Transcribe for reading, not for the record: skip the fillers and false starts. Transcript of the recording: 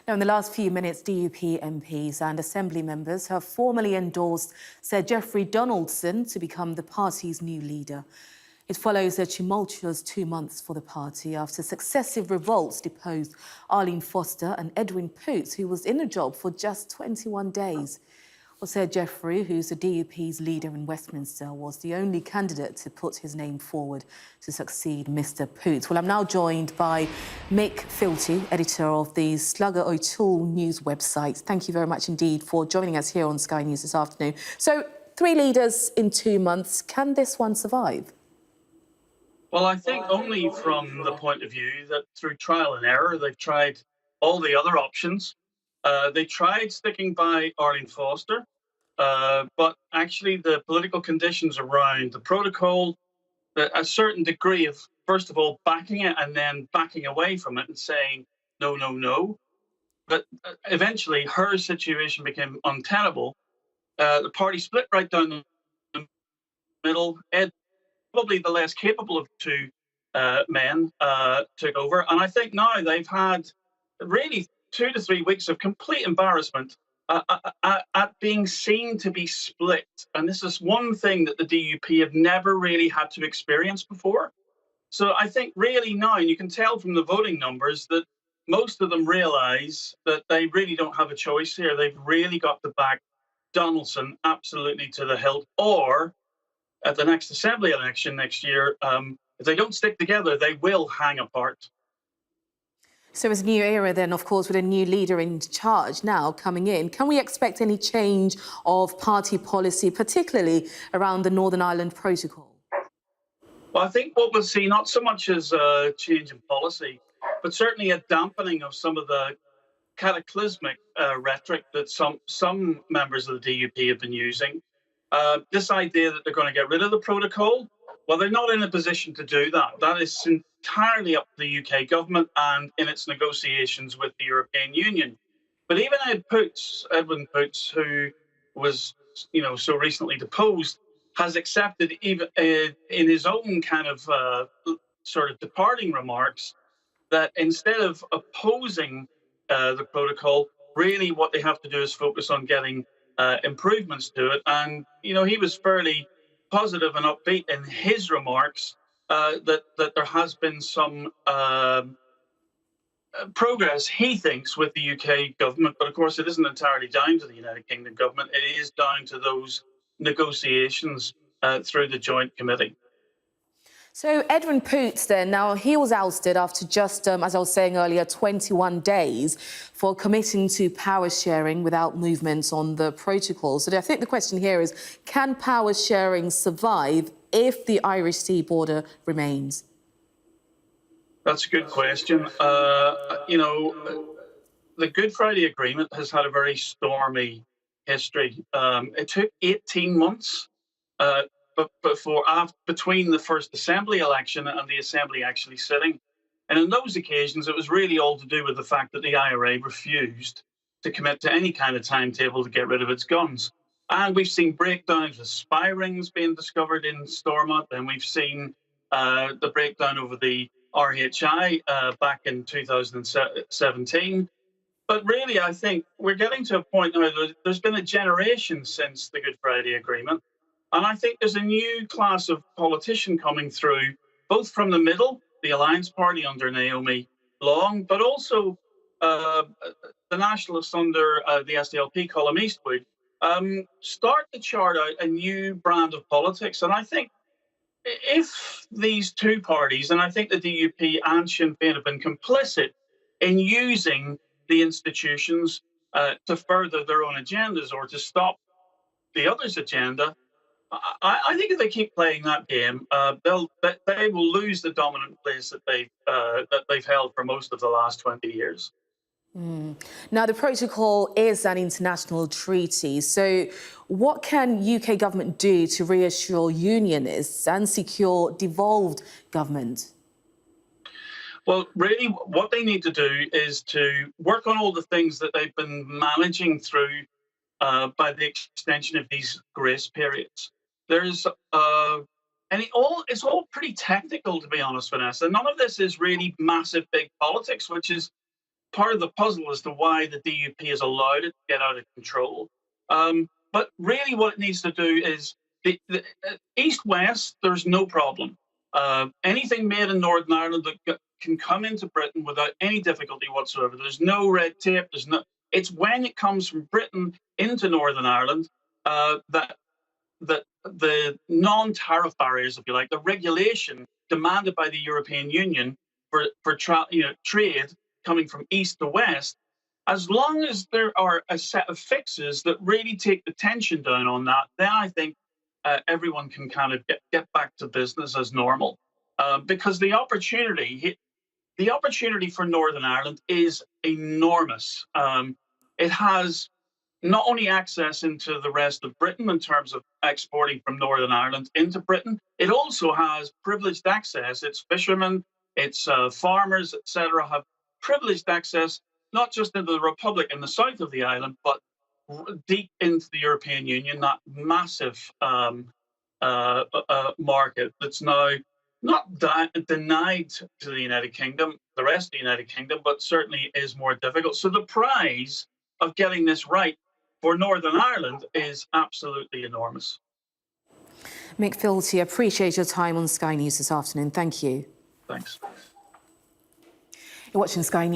Now, in the last few minutes, DUP MPs and Assembly members have formally endorsed Sir Jeffrey Donaldson to become the party's new leader. It follows a tumultuous 2 months for the party after successive revolts deposed Arlene Foster and Edwin Poots, who was in the job for just 21 days. Well, Sir Jeffrey, who's the DUP's leader in Westminster, was the only candidate to put his name forward to succeed Mr Poots. Well, I'm now joined by Mick, Fealty, editor of the Slugger O'Toole news website. Thank you very much indeed for joining us here on Sky News this afternoon. So, 3 leaders in 2 months. Can this one survive? Well, I think only from the point of view that through trial and error, they've tried all the other options. They tried sticking by Arlene Foster, but actually the political conditions around the protocol, a certain degree of, first of all, backing it and then backing away from it and saying, no, no, no. But eventually her situation became untenable. The party split right down the middle. Ed, probably the less capable of two men, took over. And I think now they've had really 2 to 3 weeks of complete embarrassment at being seen to be split. And this is one thing that the DUP have never really had to experience before. So I think really now, and you can tell from the voting numbers that most of them realise that they really don't have a choice here. They've really got to back Donaldson absolutely to the hilt, or at the next Assembly election next year, if they don't stick together, they will hang apart. So it's a new era then, of course, with a new leader in charge now coming in. Can we expect any change of party policy, particularly around the Northern Ireland Protocol? Well, I think what we'll see, not so much as a change in policy, but certainly a dampening of some of the cataclysmic rhetoric that some members of the DUP have been using. This idea that they're going to get rid of the protocol, well, they're not in a position to do that. That is entirely up to the UK government and in its negotiations with the European Union. But even Edwin Poots, who was, so recently deposed, has accepted, even in his own kind of sort of departing remarks, that instead of opposing the protocol, really what they have to do is focus on getting improvements to it. And, he was fairly positive and upbeat in his remarks that there has been some progress, he thinks, with the UK government. But of course, it isn't entirely down to the United Kingdom government. It is down to those negotiations through the Joint Committee. So Edwin Poots then, now he was ousted after just, as I was saying earlier, 21 days for committing to power sharing without movements on the protocol. So I think the question here is, can power sharing survive if the Irish Sea border remains? That's a good question. The Good Friday Agreement has had a very stormy history. It took 18 months between the first Assembly election and the Assembly actually sitting. And on those occasions, it was really all to do with the fact that the IRA refused to commit to any kind of timetable to get rid of its guns. And we've seen breakdowns with spy rings being discovered in Stormont, and we've seen the breakdown over the RHI back in 2017. But really, I think we're getting to a point now that there's been a generation since the Good Friday Agreement. And I think there's a new class of politician coming through, both from the middle, the Alliance Party under Naomi Long, but also the Nationalists under the SDLP, Colm Eastwood, start to chart out a new brand of politics. And I think if these two parties, and I think the DUP and Sinn Féin have been complicit in using the institutions to further their own agendas or to stop the other's agenda, I think if they keep playing that game, they will lose the dominant place that they've held for most of the last 20 years. Now, the protocol is an international treaty. So what can UK government do to reassure unionists and secure devolved government? Well, really, what they need to do is to work on all the things that they've been managing through by the extension of these grace periods. There's it's all pretty technical, to be honest, Vanessa. None of this is really massive, big politics, which is part of the puzzle as to why the DUP has allowed it to get out of control. But really what it needs to do is, the East-West, there's no problem. Anything made in Northern Ireland that can come into Britain without any difficulty whatsoever. There's no red tape. It's when it comes from Britain into Northern Ireland that the non-tariff barriers, if you like, the regulation demanded by the European Union for trade coming from east to west, as long as there are a set of fixes that really take the tension down on that, then I think everyone can kind of get back to business as normal. Because the opportunity for Northern Ireland is enormous. It has not only access into the rest of Britain in terms of exporting from Northern Ireland into Britain, it also has privileged access. Its fishermen, its farmers, etc., have privileged access not just into the Republic in the south of the island, but deep into the European Union, that massive market that's now not denied to the United Kingdom, the rest of the United Kingdom, but certainly is more difficult. So the prize of getting this right for Northern Ireland is absolutely enormous. Mick Fealty, appreciate your time on Sky News this afternoon. Thank you. Thanks. You're watching Sky News.